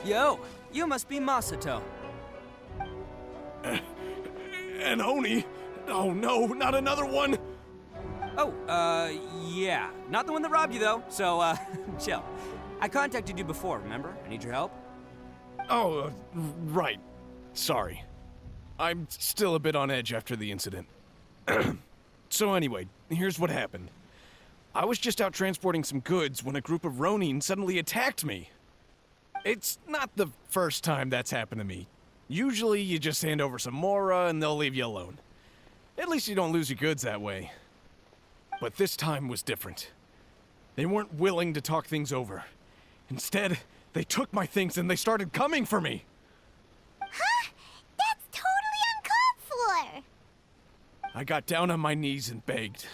Yo, you must be Masato. An Oni? Oh no, not another one! Oh, yeah. Not the one that robbed you, though, so, chill. I contacted you before, remember? I need your help. Oh, right. Sorry. I'm still a bit on edge after the incident. So anyway, here's what happened. I was just out transporting some goods when a group of Ronin suddenly attacked me. It's not the first time that's happened to me. Usually you just hand over some Mora and they'll leave you alone. At least you don't lose your goods that way. But this time was different. They weren't willing to talk things over. Instead, they took my things and they started coming for me. Huh? That's totally uncalled for! I got down on my knees and begged.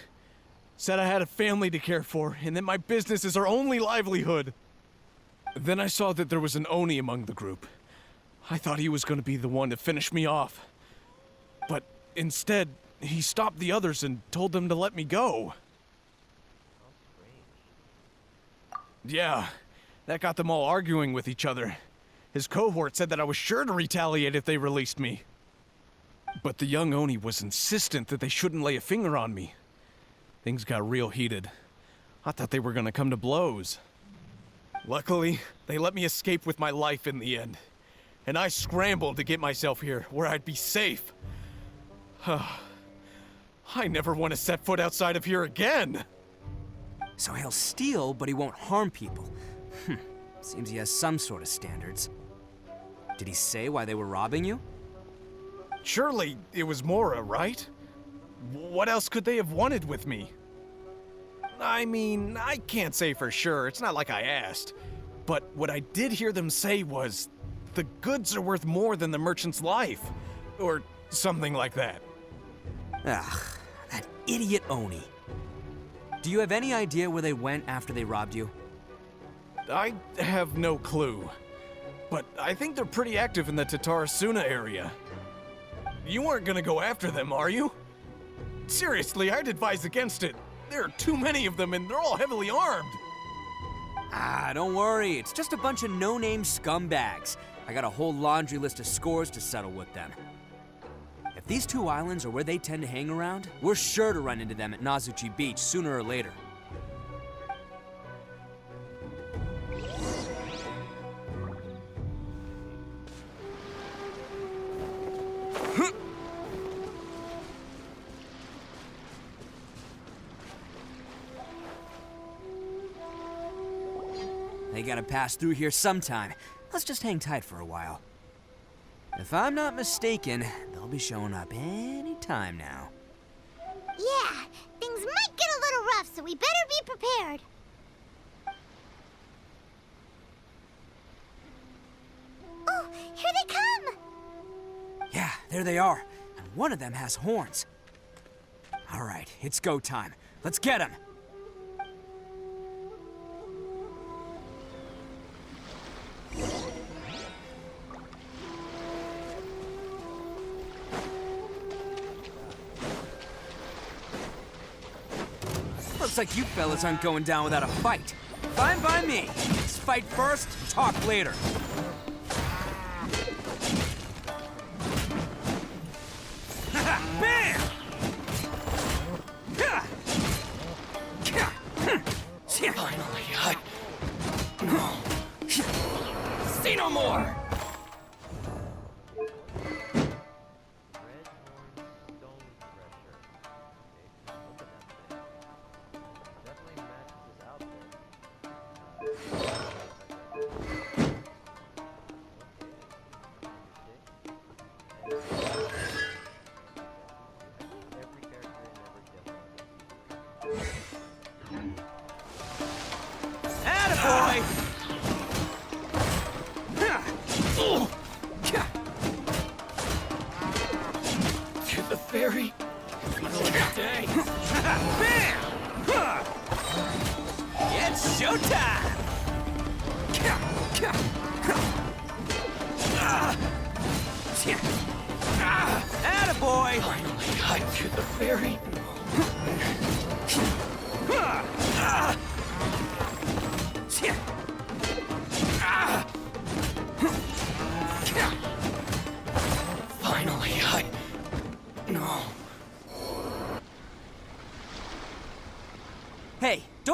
Said I had a family to care for and that my business is our only livelihood. Then I saw that there was an Oni among the group. I thought he was going to be the one to finish me off. But instead, he stopped the others and told them to let me go. Yeah, that got them all arguing with each other. His cohort said that I was sure to retaliate if they released me. But the young Oni was insistent that they shouldn't lay a finger on me. Things got real heated. I thought they were gonna come to blows. Luckily, they let me escape with my life in the end. And I scrambled to get myself here, where I'd be safe. I never want to set foot outside of here again! So he'll steal, but he won't harm people. Seems he has some sort of standards. Did he say why they were robbing you? Surely it was Mora, right? What else could they have wanted with me? I mean, I can't say for sure, it's not like I asked. But what I did hear them say was, the goods are worth more than the merchant's life. Or something like that. Ugh, that idiot Oni. Do you have any idea where they went after they robbed you? I have no clue. But I think they're pretty active in the Tatarasuna area. You aren't gonna go after them, are you? Seriously, I'd advise against it. There are too many of them and they're all heavily armed. Ah, don't worry. It's just a bunch of no-name scumbags. I got a whole laundry list of scores to settle with them. If these two islands are where they tend to hang around, we're sure to run into them at Nazuchi Beach sooner or later. They gotta pass through here sometime. Let's just hang tight for a while. If I'm not mistaken, they'll be showing up any time now. Yeah, things might get a little rough, so we better be prepared. Oh, here they come! Yeah, there they are. And one of them has horns. All right, it's go time. Let's get him! Looks like you fellas aren't going down without a fight. Fine by me. Let's fight first, talk later. Bam! Finally, See no more! Attaboy! To the ferry? Day. Bam! It's showtime! Attaboy! Finally, hike to the ferry.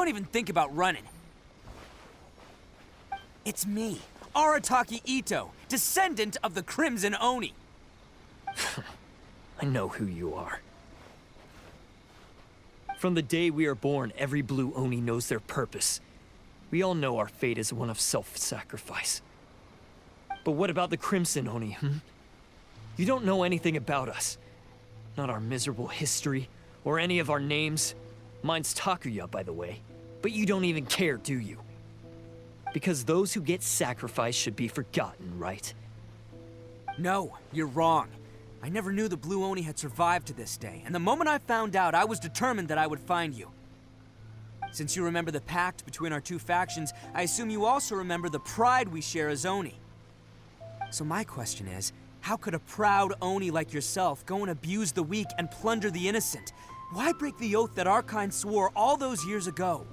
Don't even think about running. It's me, Arataki Itto, descendant of the Crimson Oni. I know who you are. From the day we are born, every blue Oni knows their purpose. We all know our fate is one of self-sacrifice. But what about the Crimson Oni, You don't know anything about us. Not our miserable history, or any of our names. Mine's Takuya, by the way. But you don't even care, do you? Because those who get sacrificed should be forgotten, right? No, you're wrong. I never knew the Blue Oni had survived to this day, and the moment I found out, I was determined that I would find you. Since you remember the pact between our two factions, I assume you also remember the pride we share as Oni. So my question is, how could a proud Oni like yourself go and abuse the weak and plunder the innocent? Why break the oath that our kind swore all those years ago?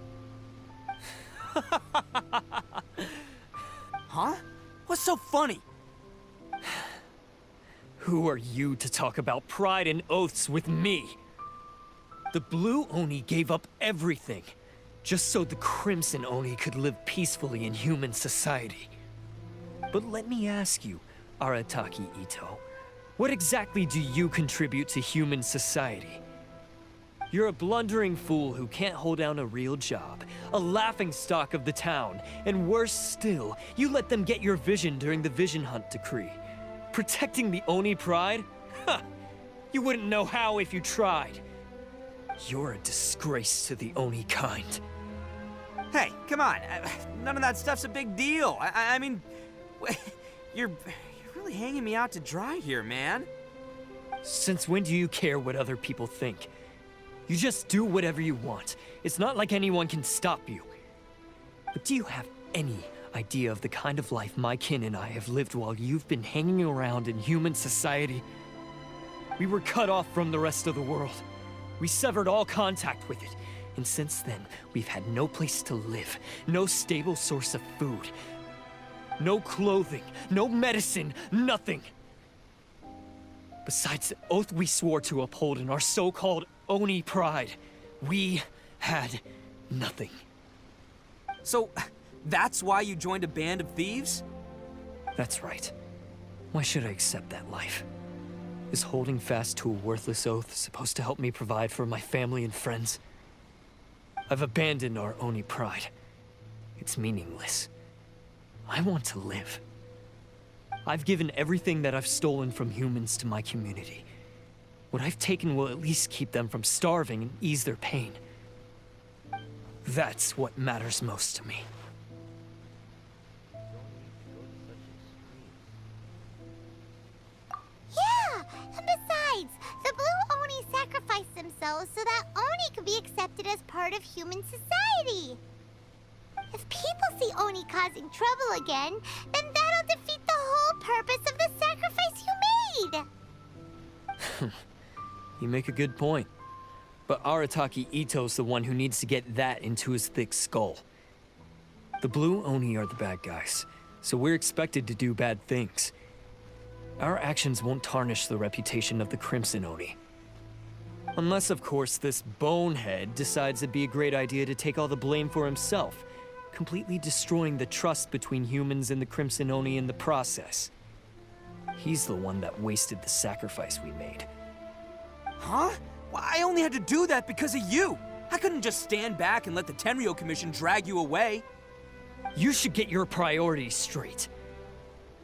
Huh? What's so funny? Who are you to talk about pride and oaths with me? The Blue Oni gave up everything, just so the Crimson Oni could live peacefully in human society. But let me ask you, Arataki Itto, what exactly do you contribute to human society? You're a blundering fool who can't hold down a real job, a laughingstock of the town, and worse still, you let them get your vision during the Vision Hunt decree. Protecting the Oni pride? Ha! You wouldn't know how if you tried. You're a disgrace to the Oni kind. Hey, come on. None of that stuff's a big deal. I mean, you're really hanging me out to dry here, man. Since when do you care what other people think? You just do whatever you want. It's not like anyone can stop you. But do you have any idea of the kind of life my kin and I have lived while you've been hanging around in human society? We were cut off from the rest of the world. We severed all contact with it. And since then, we've had no place to live, no stable source of food, no clothing, no medicine, nothing. Besides the oath we swore to uphold in our so-called Oni pride, we had nothing. So, that's why you joined a band of thieves? That's right. Why should I accept that life? Is holding fast to a worthless oath supposed to help me provide for my family and friends? I've abandoned our Oni pride. It's meaningless. I want to live. I've given everything that I've stolen from humans to my community. What I've taken will at least keep them from starving and ease their pain. That's what matters most to me. Yeah, and besides, the Blue Oni sacrificed themselves so that Oni could be accepted as part of human society. If people see Oni causing trouble again, then that'll defeat the whole purpose of the sacrifice you made. You make a good point. But Arataki Itto's the one who needs to get that into his thick skull. The Blue Oni are the bad guys, so we're expected to do bad things. Our actions won't tarnish the reputation of the Crimson Oni. Unless, of course, this bonehead decides it'd be a great idea to take all the blame for himself, completely destroying the trust between humans and the Crimson Oni in the process. He's the one that wasted the sacrifice we made. Huh? Well, I only had to do that because of you. I couldn't just stand back and let the Tenryo Commission drag you away. You should get your priorities straight.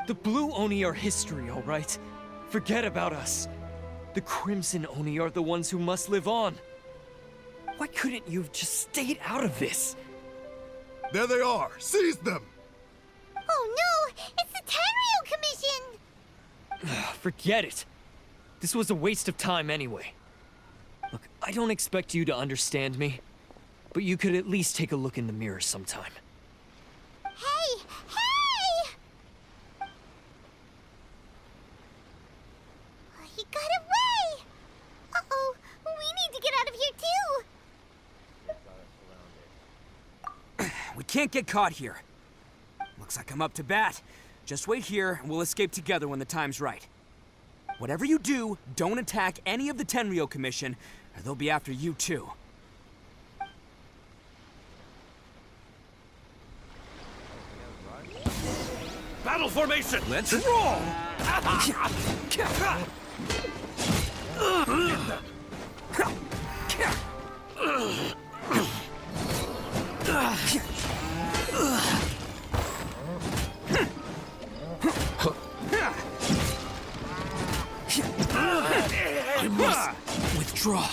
The Blue Oni are history, all right? Forget about us. The Crimson Oni are the ones who must live on. Why couldn't you have just stayed out of this? There they are! Seize them! Oh no, it's the Tenryo Commission! Forget it. This was a waste of time anyway. Look, I don't expect you to understand me, but you could at least take a look in the mirror sometime. Hey! Hey! He got away! Uh-oh, we need to get out of here too! We can't get caught here. Looks like I'm up to bat. Just wait here, and we'll escape together when the time's right. Whatever you do, don't attack any of the Tenryo Commission, or they'll be after you too. battle formation! Let's roll! I must Withdraw.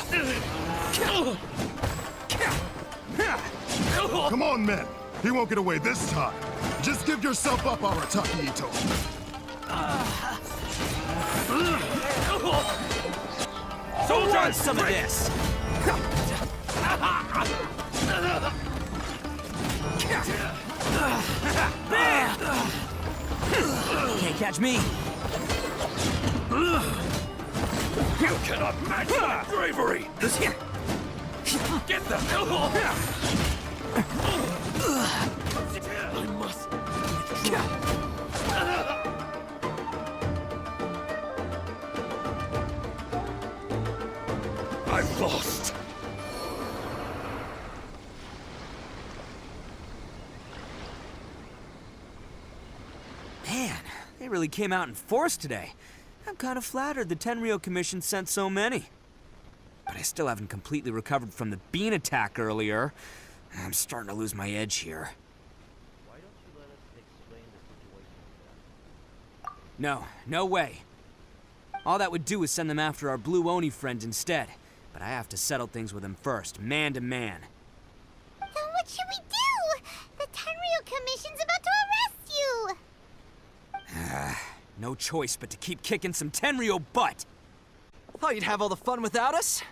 Come on, men. He won't get away this time. Just give yourself up, Arataki Itto. So want some of this. Can't catch me. You cannot match my bravery! Get them! I must I've lost! Man, they really came out in force today. I'm kind of flattered the Tenryou Commission sent so many. But I still haven't completely recovered from the bean attack earlier. I'm starting to lose my edge here. Why don't you let us explain the situation to them? No way. All that would do is send them after our Blue Oni friend instead. But I have to settle things with him first, man to man. Then what should we do? The Tenryou Commission's about to arrest you! No choice but to keep kicking some Tenryou butt. Thought you'd have all the fun without us?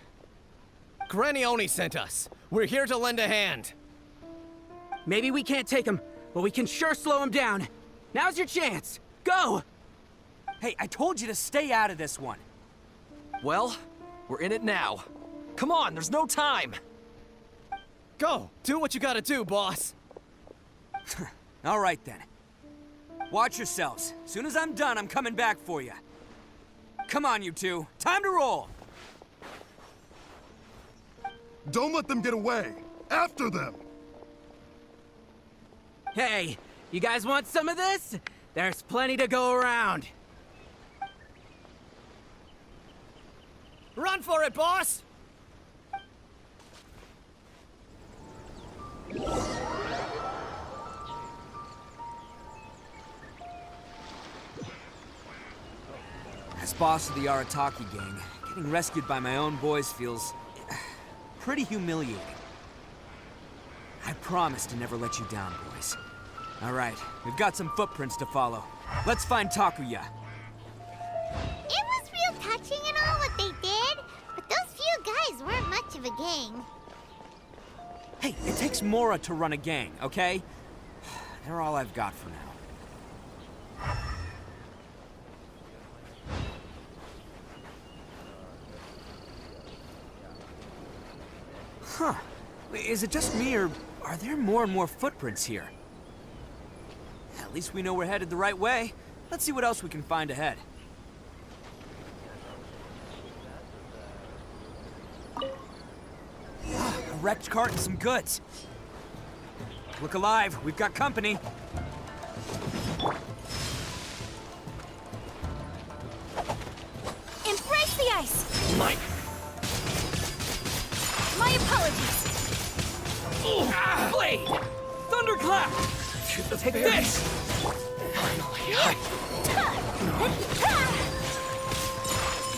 Granny Oni sent us. We're here to lend a hand. Maybe we can't take him, but we can sure slow him down. Now's your chance. Go! Hey, I told you to stay out of this one. Well, we're in it now. Come on, there's no time. Go! Do what you gotta do, boss. All right then. Watch yourselves. As soon as I'm done, I'm coming back for you. Come on, you two. Time to roll. Don't let them get away. After them. Hey, you guys want some of this? There's plenty to go around. Run for it, boss! As boss of the Arataki gang, getting rescued by my own boys feels pretty humiliating. I promise to never let you down, boys. All right, we've got some footprints to follow. Let's find Takuya. It was real touching and all what they did, but those few guys weren't much of a gang. Hey, it takes Mora to run a gang, okay? They're all I've got for now. Huh. Is it just me, or are there more and more footprints here? At least we know we're headed the right way. Let's see what else we can find ahead. A wrecked cart and some goods. Look alive, we've got company. Embrace the ice! Mike! My apologies! Blade! Thunderclap! Take this!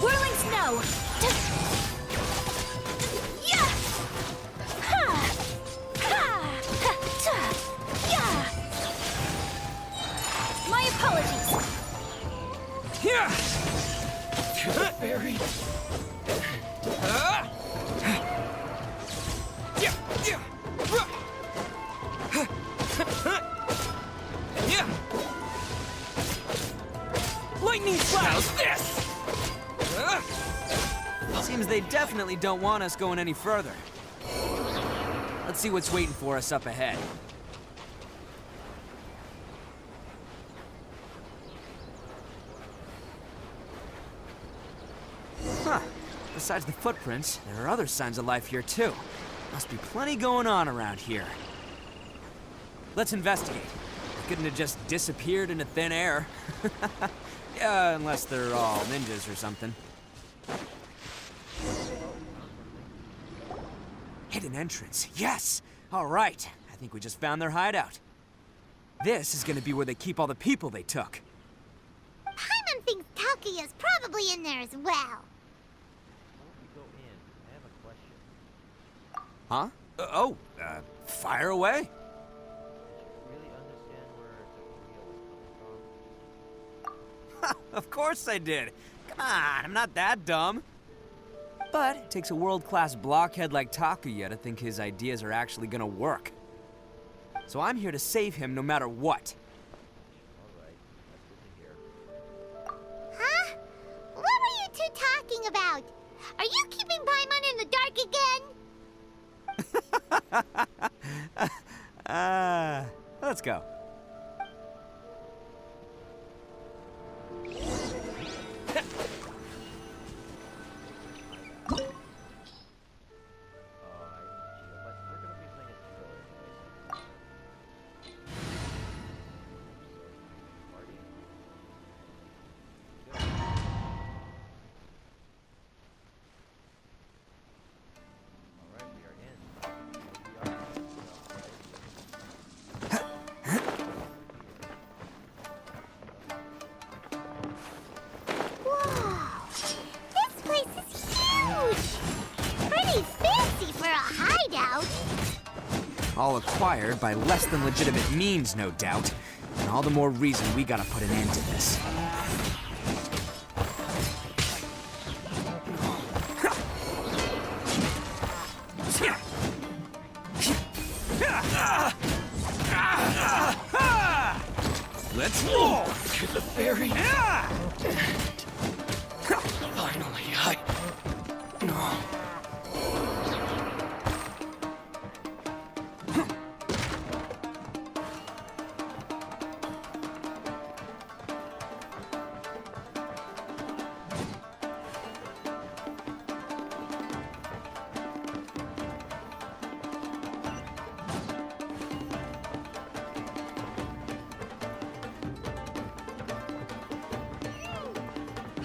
Whirling snow! Yeah! Ha! Ha! Ha! Yeah! My apologies! Here! Very. Lightning flash! How's this? Seems they definitely don't want us going any further. Let's see what's waiting for us up ahead. Huh. Besides the footprints, there are other signs of life here too. Must be plenty going on around here. Let's investigate. couldn't have just disappeared into thin air. Yeah, unless they're all ninjas or something. Hidden entrance, yes! All right, I think we just found their hideout. This is gonna be where they keep all the people they took. Paimon thinks Takuya's probably in there as well. Before we go in, I have a question. Huh? Fire away. Did you really understand where Takuya was coming from? Of course I did. Come on, I'm not that dumb. But it takes a world-class blockhead like Takuya to think his ideas are actually gonna work. So I'm here to save him no matter what. Alright, that's good to hear. Huh? What were you two talking about? Are you keeping Paimon in the dark again? Let's go. I didn't cheat, but we're gonna be playing as Itto anyways. Party. Alright, we are in. We are. Whoa! This place is huge! Pretty fancy for a hideout. All acquired by less than legitimate means, no doubt. And all the more reason we gotta put an end to this. Let's roll! To the ferry. Finally,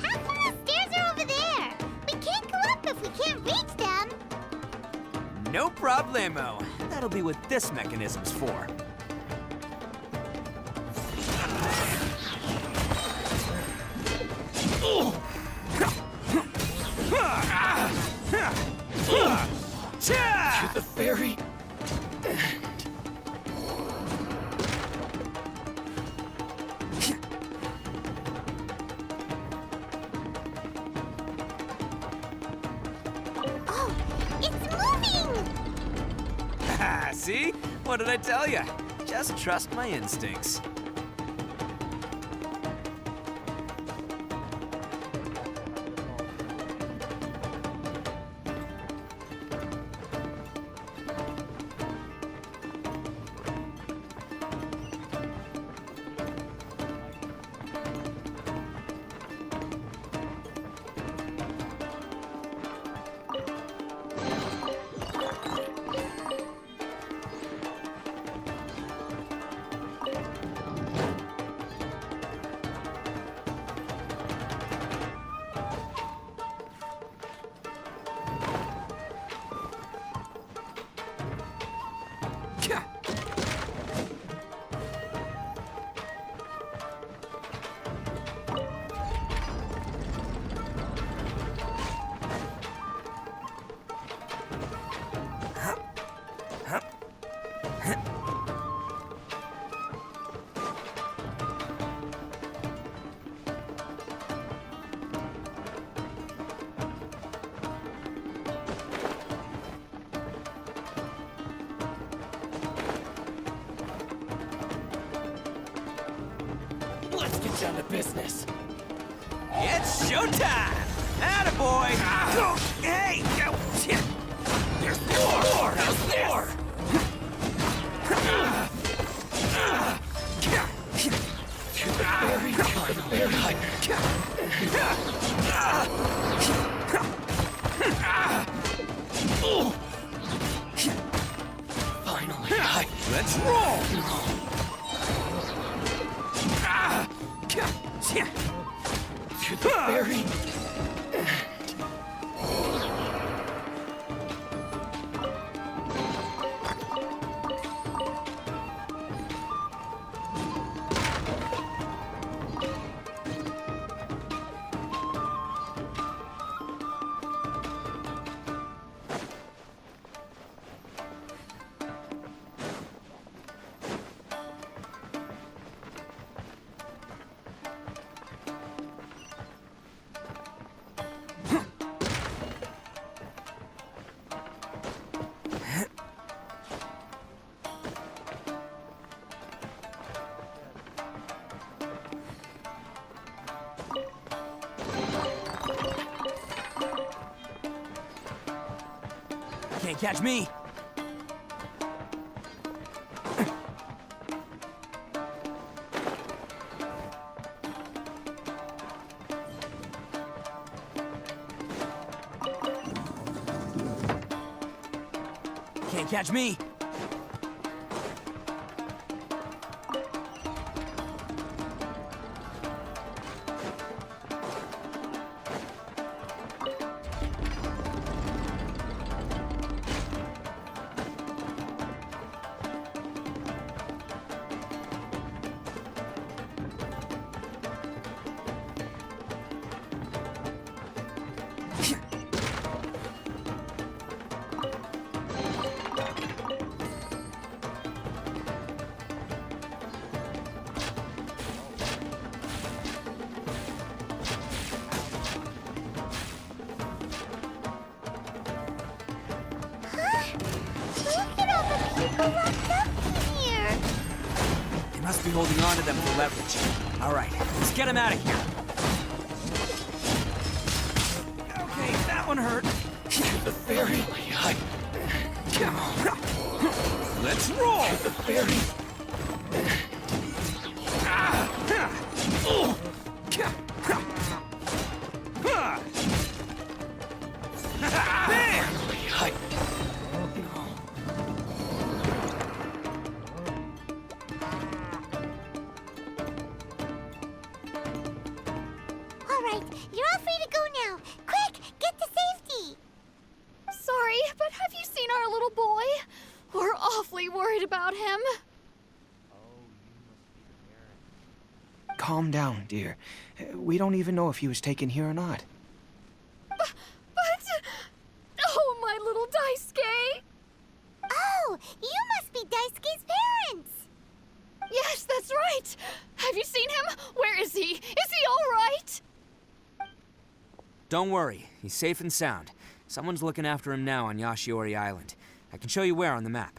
How come the stairs are over there? We can't go up if we can't reach them. No problemo. That'll be what this mechanism's for. to the ferry. Oh, it's moving! See? What did I tell you? Just trust my instincts. Let's get down to business. It's showtime! Attaboy! Go! Hey! Go! There's more! There's more! To the ferry. Finally, Let's roll! Very. Can't catch me. Can't catch me. Look at all the people locked up in here. They must be holding on to them for leverage. All right, let's get them out of here. Okay, that one hurt. The ferry. Let's roll. The ferry. All right, you're all free to go now. Quick, get to safety. Sorry, but have you seen our little boy? We're awfully worried about him. Calm down, dear. We don't even know if he was taken here or not. But... Oh, my little Daisuke! Oh, you must be Daisuke's parents. Yes, that's right! Have you seen him? Where is he? Is he all right? Don't worry, he's safe and sound. Someone's looking after him now on Yashiori Island. I can show you where on the map.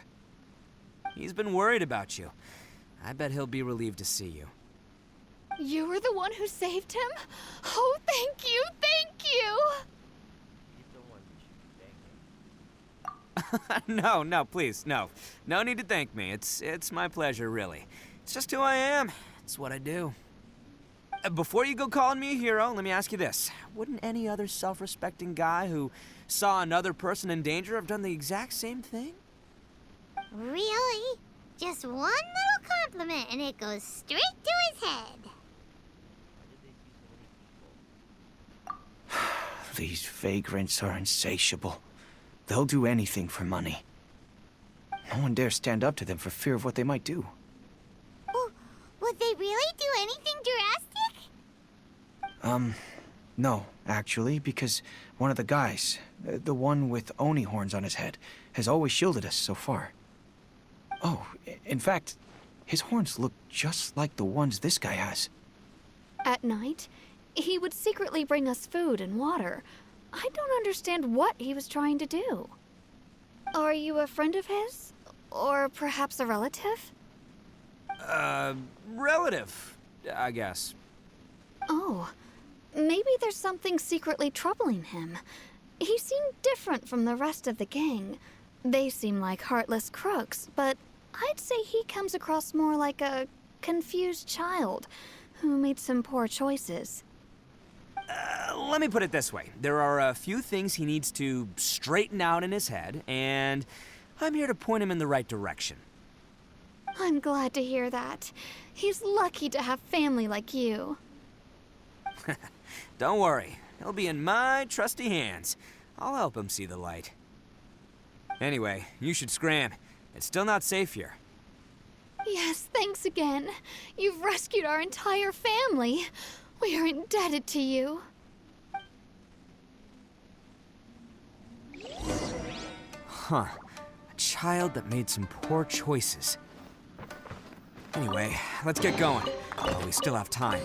He's been worried about you. I bet he'll be relieved to see you. You were the one who saved him? Oh, thank you, thank you! He's the one you should be thanking. No, please, no. No need to thank me. It's my pleasure, really. It's just who I am. It's what I do. Before you go calling me a hero, let me ask you this. Wouldn't any other self-respecting guy who saw another person in danger have done the exact same thing? Really? Just one little compliment and it goes straight to his head. These vagrants are insatiable. They'll do anything for money. No one dares stand up to them for fear of what they might do. Oh, would they really do anything drastic? No, actually, because one of the guys, the one with Oni horns on his head, has always shielded us so far. Oh, in fact, his horns look just like the ones this guy has. At night, he would secretly bring us food and water. I don't understand what he was trying to do. Are you a friend of his? Or perhaps a relative? Relative, I guess. Oh, maybe there's something secretly troubling him. He seemed different from the rest of the gang. They seem like heartless crooks, but I'd say he comes across more like a confused child who made some poor choices. Let me put it this way. There are a few things he needs to straighten out in his head, and I'm here to point him in the right direction. I'm glad to hear that. He's lucky to have family like you. Don't worry, he'll be in my trusty hands. I'll help him see the light. Anyway, you should scram. It's still not safe here. Yes, thanks again. You've rescued our entire family. We are indebted to you. Huh. A child that made some poor choices. Anyway, let's get going, while we still have time.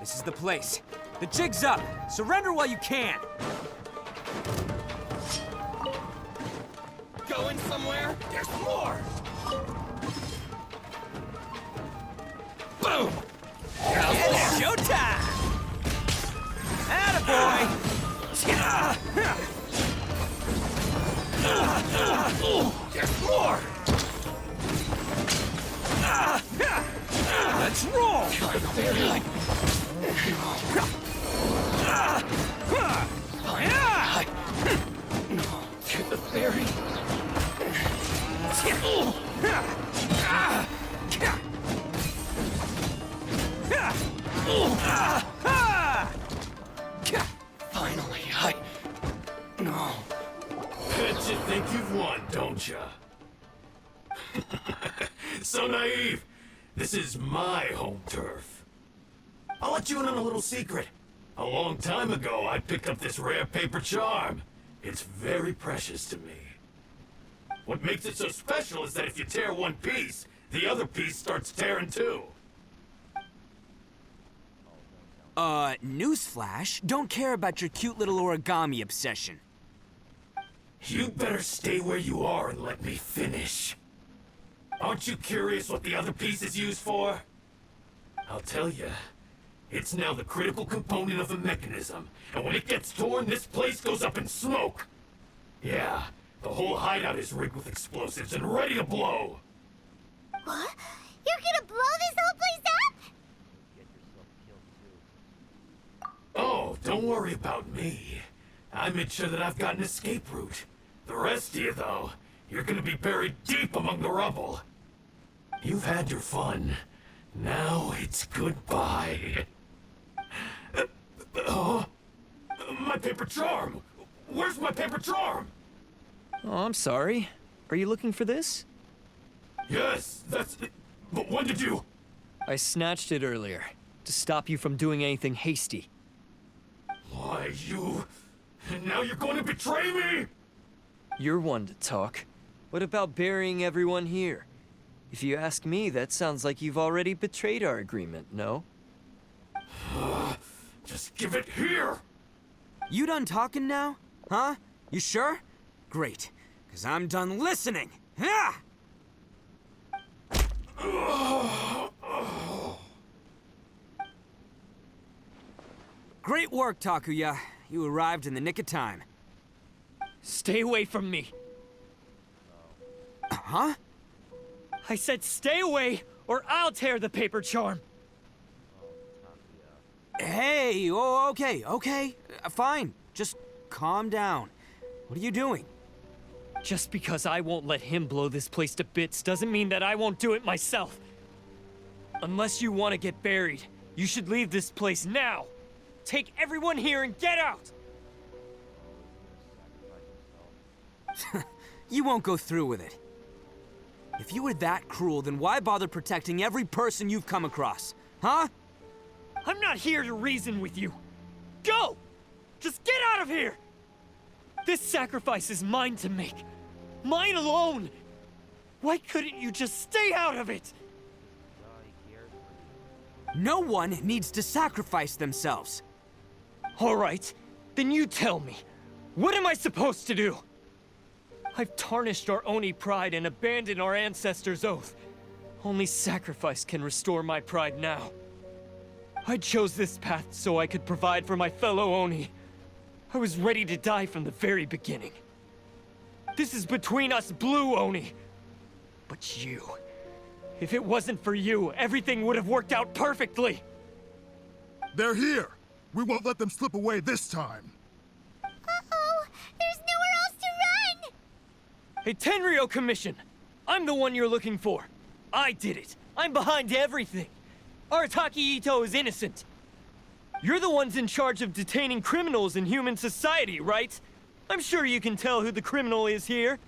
This is the place. The jig's up. Surrender while you can. Going somewhere? There's more! Boom! It's showtime! Attaboy! There's more! Let's roll! Get the fairy! Finally, No. Bet you think you've won, don't ya? So naive. This is my home turf. I'll let you in on a little secret. A long time ago, I picked up this rare paper charm. It's very precious to me. What makes it so special is that if you tear one piece, the other piece starts tearing too. Newsflash, don't care about your cute little origami obsession. You better stay where you are and let me finish. Aren't you curious what the other piece is used for? I'll tell you. It's now the critical component of the mechanism, and when it gets torn, this place goes up in smoke. Yeah, the whole hideout is rigged with explosives and ready to blow. What? You're gonna blow this whole place up? Get yourself killed too. Oh, don't worry about me. I made sure that I've got an escape route. The rest of you, though, you're gonna be buried deep among the rubble. You've had your fun. Now it's goodbye. My paper charm! Where's my paper charm? Oh, I'm sorry. Are you looking for this? Yes, that's it. But when did you... I snatched it earlier, to stop you from doing anything hasty. Why, you... Now you're going to betray me? You're one to talk. What about burying everyone here? If you ask me, that sounds like you've already betrayed our agreement, no? Just give it here! You done talking now? Huh? You sure? Great, because I'm done listening. Yeah! Great work, Takuya. You arrived in the nick of time. Stay away from me. Huh? I said stay away, or I'll tear the paper charm. Hey, oh, okay. Fine. Just calm down. What are you doing? Just because I won't let him blow this place to bits doesn't mean that I won't do it myself. Unless you want to get buried, you should leave this place now. Take everyone here and get out! You won't go through with it. If you were that cruel, then why bother protecting every person you've come across? Huh? I'm not here to reason with you. Go! Just get out of here! This sacrifice is mine to make. Mine alone! Why couldn't you just stay out of it? No one needs to sacrifice themselves. All right, then you tell me. What am I supposed to do? I've tarnished our Oni pride and abandoned our ancestors' oath. Only sacrifice can restore my pride now. I chose this path so I could provide for my fellow Oni. I was ready to die from the very beginning. This is between us Blue Oni. But you... if it wasn't for you, everything would have worked out perfectly! They're here! We won't let them slip away this time! Uh-oh! There's nowhere else to run! Hey, Tenryo Commission! I'm the one you're looking for. I did it. I'm behind everything. Arataki Itto is innocent. You're the ones in charge of detaining criminals in human society, right? I'm sure you can tell who the criminal is here.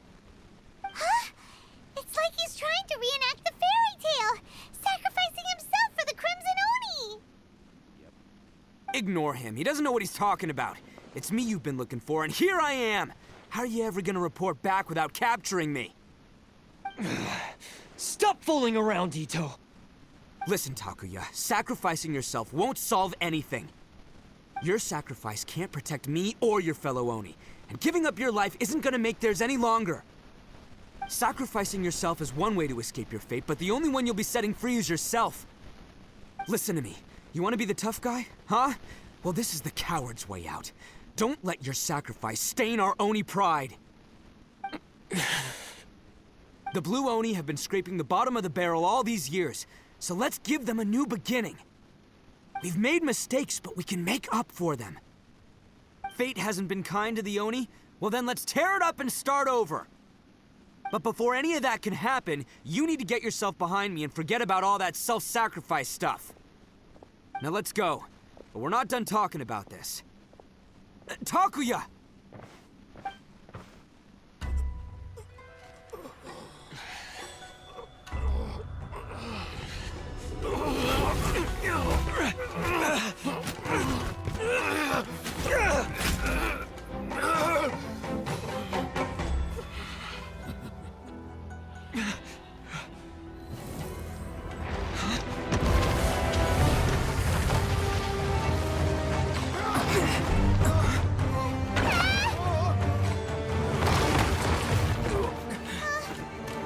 Huh? It's like he's trying to reenact the fairy tale, sacrificing himself for the Crimson Oni! Ignore him. He doesn't know what he's talking about. It's me you've been looking for, and here I am! How are you ever gonna report back without capturing me? Stop fooling around, Itto! Listen, Takuya, sacrificing yourself won't solve anything. Your sacrifice can't protect me or your fellow Oni, and giving up your life isn't gonna make theirs any longer. Sacrificing yourself is one way to escape your fate, but the only one you'll be setting free is yourself. Listen to me. You want to be the tough guy? Huh? Well, this is the coward's way out. Don't let your sacrifice stain our Oni pride. The Blue Oni have been scraping the bottom of the barrel all these years, so let's give them a new beginning. We've made mistakes, but we can make up for them. Fate hasn't been kind to the Oni? Well then let's tear it up and start over. But before any of that can happen, you need to get yourself behind me and forget about all that self-sacrifice stuff. Now let's go. But we're not done talking about this. Takuya!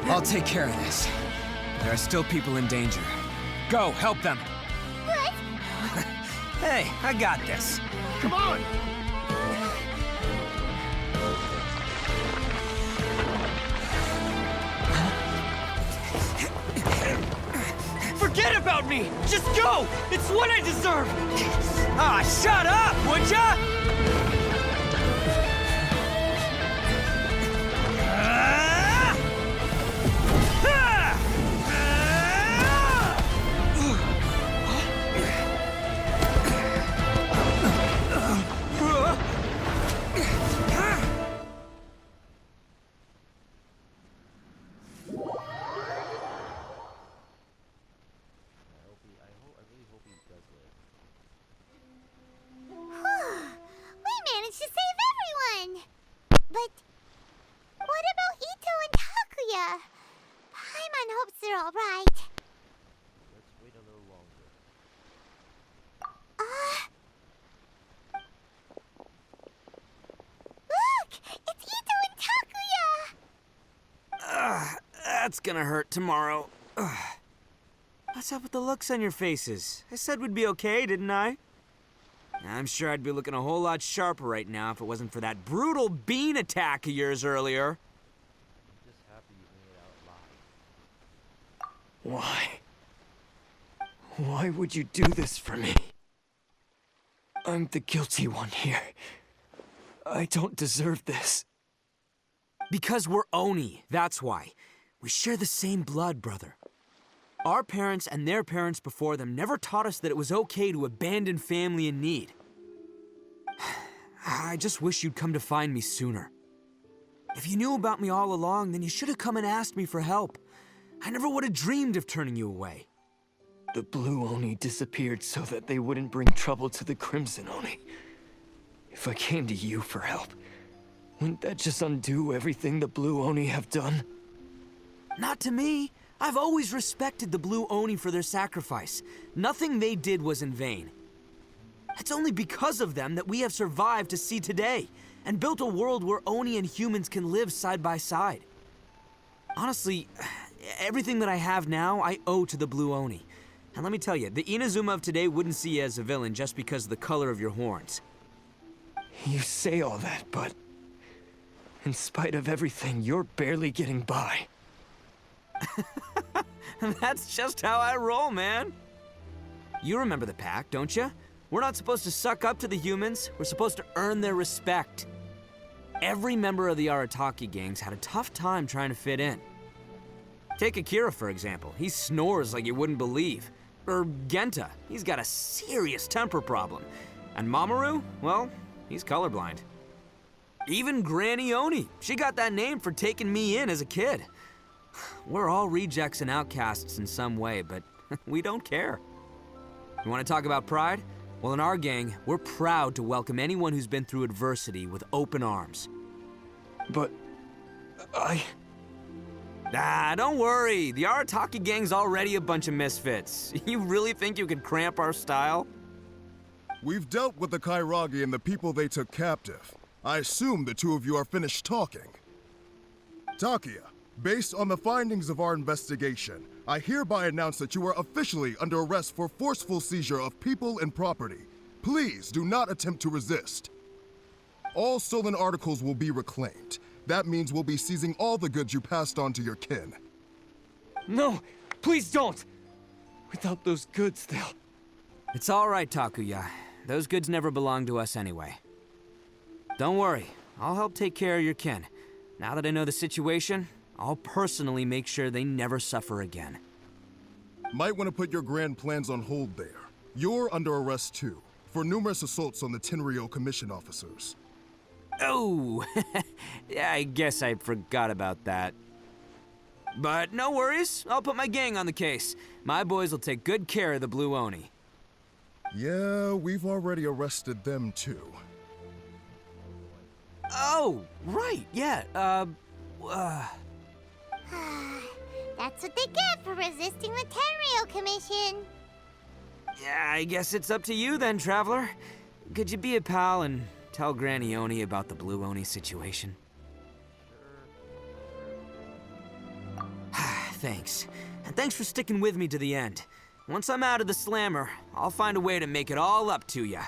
I'll take care of this. There are still people in danger. Go, help them. What? Hey, I got this. Come on! Forget about me! Just go! It's what I deserve! Ah, shut up, would ya? I really hope he does live. We managed to save everyone! But what about Itto and Takuya? Paimon hopes they're alright. Let's wait a little longer. Look! It's Itto and Takuya! That's gonna hurt tomorrow. What's up with the looks on your faces? I said we'd be okay, didn't I? I'm sure I'd be looking a whole lot sharper right now if it wasn't for that brutal bean attack of yours earlier. I'm just happy you made it out alive. Why? Why would you do this for me? I'm the guilty one here. I don't deserve this. Because we're Oni, that's why. We share the same blood, brother. Our parents and their parents before them never taught us that it was okay to abandon family in need. I just wish you'd come to find me sooner. If you knew about me all along, then you should have come and asked me for help. I never would have dreamed of turning you away. The Blue Oni disappeared so that they wouldn't bring trouble to the Crimson Oni. If I came to you for help, wouldn't that just undo everything the Blue Oni have done? Not to me. I've always respected the Blue Oni for their sacrifice. Nothing they did was in vain. It's only because of them that we have survived to see today, and built a world where Oni and humans can live side by side. Honestly, everything that I have now, I owe to the Blue Oni. And let me tell you, the Inazuma of today wouldn't see you as a villain just because of the color of your horns. You say all that, but in spite of everything, you're barely getting by. That's just how I roll, man. You remember the pact, don't you? We're not supposed to suck up to the humans. We're supposed to earn their respect. Every member of the Arataki gangs had a tough time trying to fit in. Take Akira, for example. He snores like you wouldn't believe. Or Genta. He's got a serious temper problem. And Mamoru, well, he's colorblind. Even Granny Oni. She got that name for taking me in as a kid. We're all rejects and outcasts in some way, but we don't care. You want to talk about pride? Well, in our gang, we're proud to welcome anyone who's been through adversity with open arms. But Don't worry. The Arataki gang's already a bunch of misfits. You really think you could cramp our style? We've dealt with the Kairagi and the people they took captive. I assume the two of you are finished talking. Takia, based on the findings of our investigation, I hereby announce that you are officially under arrest for forceful seizure of people and property. Please do not attempt to resist. All stolen articles will be reclaimed. That means we'll be seizing all the goods you passed on to your kin. no, please don't! Without those goods, they'll... It's all right, Takuya. Those goods never belonged to us anyway. Don't worry. I'll help take care of your kin. Now that I know the situation, I'll personally make sure they never suffer again. Might want to put your grand plans on hold there. You're under arrest too, for numerous assaults on the Tenryo Commission officers. Oh, yeah, I guess I forgot about that. But no worries, I'll put my gang on the case. My boys will take good care of the Blue Oni. Yeah, we've already arrested them too. Oh, right, yeah, That's what they get for resisting the Tenryo Commission. yeah, I guess it's up to you then, Traveler. Could you be a pal and tell Granny Oni about the Blue Oni situation? Thanks. And thanks for sticking with me to the end. Once I'm out of the slammer, I'll find a way to make it all up to ya.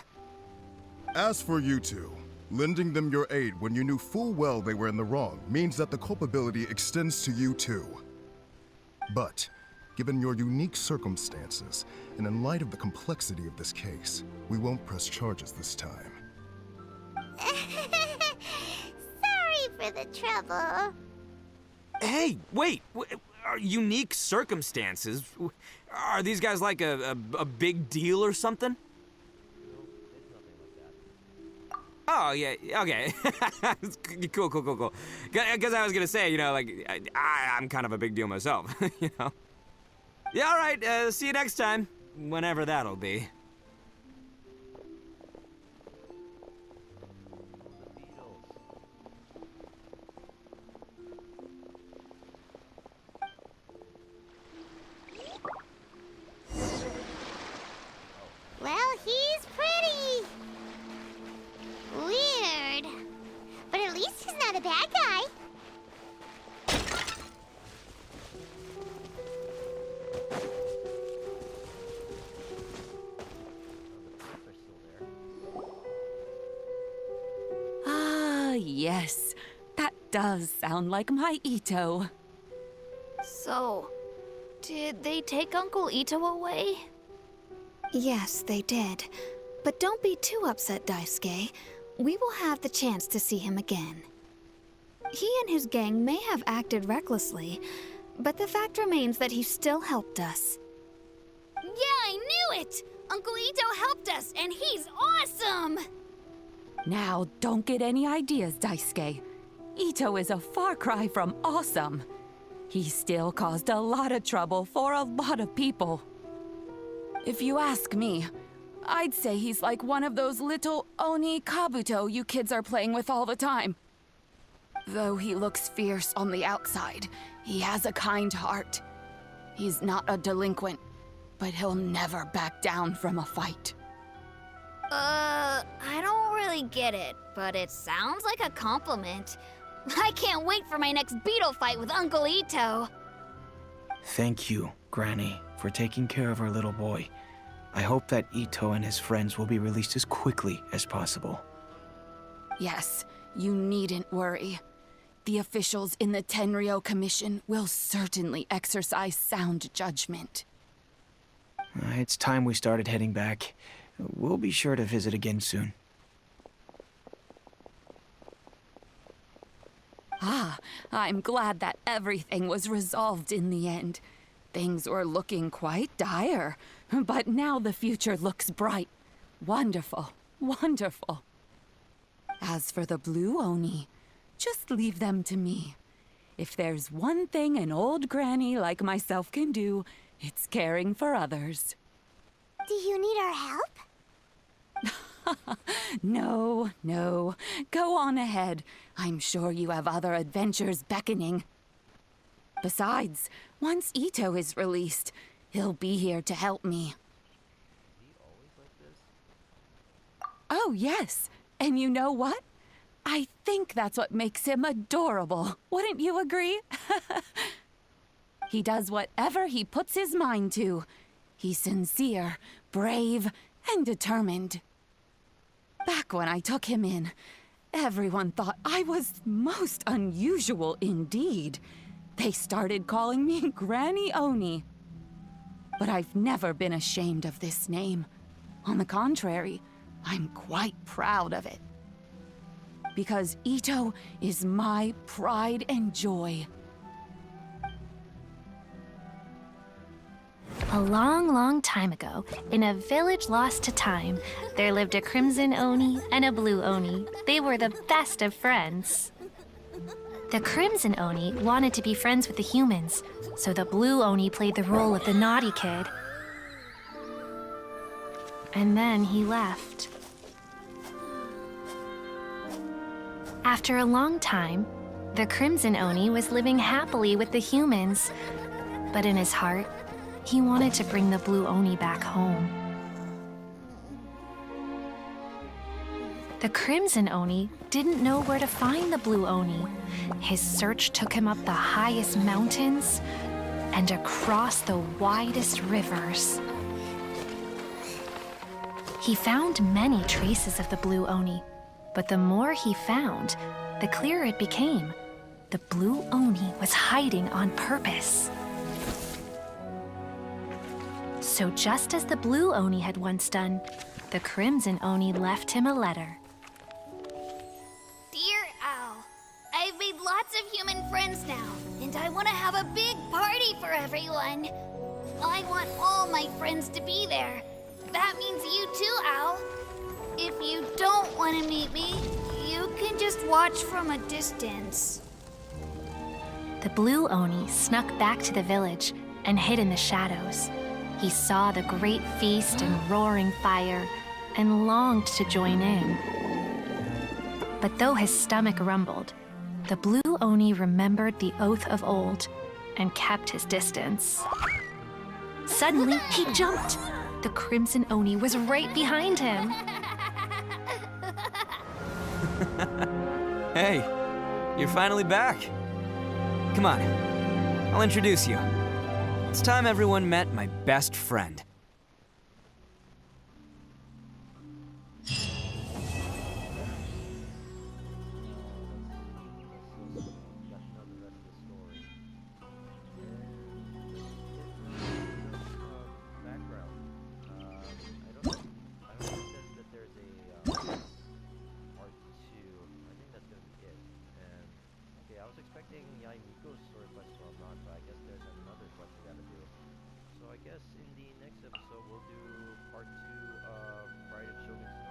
As for you two, lending them your aid when you knew full well they were in the wrong means that the culpability extends to you too. But, given your unique circumstances, and in light of the complexity of this case, we won't press charges this time. Sorry for the trouble. Hey, wait! Unique circumstances? Are these guys like a big deal or something? Oh, yeah, okay. Cool. Because I was gonna say, like, I'm kind of a big deal myself, you know? Yeah, all right, see you next time. Whenever that'll be. Well, he's pretty. Weird. But at least he's not a bad guy. Ah, yes. That does sound like my Itto. So, did they take Uncle Itto away? Yes, they did. But don't be too upset, Daisuke. We will have the chance to see him again. He and his gang may have acted recklessly, but the fact remains that he still helped us. Yeah, I knew it! Uncle Itto helped us, and he's awesome! Now, don't get any ideas, Daisuke. Itto is a far cry from awesome. He still caused a lot of trouble for a lot of people. If you ask me, I'd say he's like one of those little Oni Kabuto you kids are playing with all the time. Though he looks fierce on the outside, he has a kind heart. He's not a delinquent, but he'll never back down from a fight. I don't really get it, but it sounds like a compliment. I can't wait for my next beetle fight with Uncle Itto. Thank you, Granny, for taking care of our little boy. I hope that Itto and his friends will be released as quickly as possible. Yes, you needn't worry. The officials in the Tenryo Commission will certainly exercise sound judgment. It's time we started heading back. We'll be sure to visit again soon. Ah, I'm glad that everything was resolved in the end. Things were looking quite dire, but now the future looks bright. Wonderful, wonderful. As for the Blue Oni, just leave them to me. If there's one thing an old granny like myself can do, it's caring for others. Do you need our help? No, no. Go on ahead. I'm sure you have other adventures beckoning. Besides, once Itto is released, he'll be here to help me. Oh, yes. And you know what? I think that's what makes him adorable. Wouldn't you agree? He does whatever he puts his mind to. He's sincere, brave, and determined. Back when I took him in, everyone thought I was most unusual indeed. They started calling me Granny Oni. But I've never been ashamed of this name. On the contrary, I'm quite proud of it. Because Itto is my pride and joy. A long, long time ago, in a village lost to time, there lived a crimson Oni and a blue Oni. They were the best of friends. The crimson Oni wanted to be friends with the humans, so the blue Oni played the role of the naughty kid. And then he left. After a long time, the crimson Oni was living happily with the humans, but in his heart, he wanted to bring the blue Oni back home. The crimson Oni didn't know where to find the blue Oni. His search took him up the highest mountains and across the widest rivers. He found many traces of the blue Oni, but the more he found, the clearer it became. The blue Oni was hiding on purpose. So just as the blue Oni had once done, the crimson Oni left him a letter. Dear Owl, I've made lots of human friends now, and I want to have a big party for everyone. I want all my friends to be there. That means you too, Owl. If you don't want to meet me, you can just watch from a distance. The blue Oni snuck back to the village and hid in the shadows. He saw the great feast and roaring fire and longed to join in. But though his stomach rumbled, the blue Oni remembered the oath of old and kept his distance. Suddenly, he jumped. The crimson Oni was right behind him. Hey, you're finally back. Come on, I'll introduce you. It's time everyone met my best friend. So I guess in the next episode we'll do part 2 of Pride of Shogun's